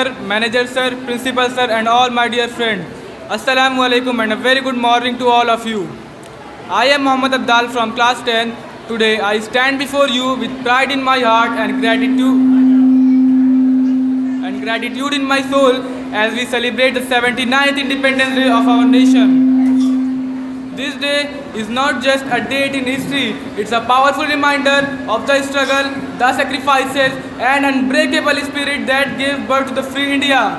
Manager sir, principal sir and all my dear friends. Assalamu alaikum and a very good morning to all of you. I am Mohammad Abdal from class 10. Today I stand before you with pride in my heart and gratitude in my soul as we celebrate the 79th Independence Day of our nation. This day is not just a date in history, it's a powerful reminder of the struggle, the sacrifices and unbreakable spirit that gave birth to the free India.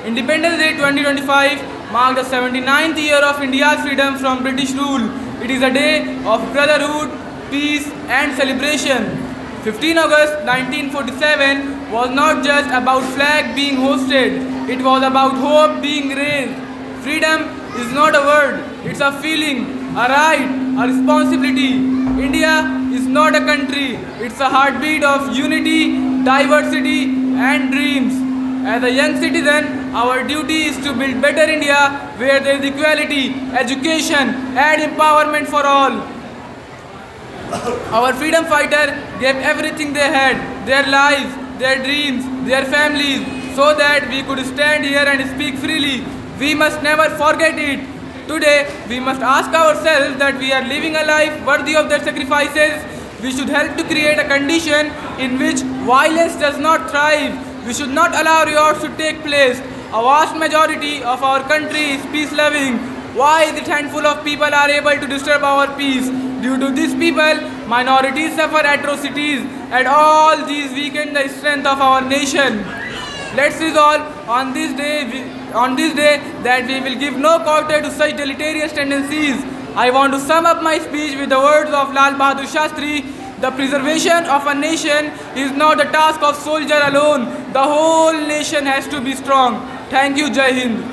Independence Day 2025 marked the 79th year of India's freedom from British rule. It is a day of brotherhood, peace and celebration. 15 August 1947 was not just about flag being hoisted, it was about hope being raised. Freedom is not a word, it's a feeling, a right, a responsibility. India is not a country, it's a heartbeat of unity, diversity and dreams. As a young citizen, our duty is to build better India where there is equality, education and empowerment for all. Our freedom fighters gave everything they had, their lives, their dreams, their families, so that we could stand here and speak freely. We must never forget it. Today, we must ask ourselves that we are living a life worthy of their sacrifices. We should help to create a condition in which violence does not thrive. We should not allow riots to take place. A vast majority of our country is peace-loving. Why is it handful of people are able to disturb our peace? Due to these people, minorities suffer atrocities, and all these weaken the strength of our nation. Let's resolve on this day that we will give no quarter to such deleterious tendencies. I want to sum up my speech with the words of Lal Bahadur Shastri. The preservation of a nation is not the task of soldier alone. The whole nation has to be strong. Thank you, Jai Hind.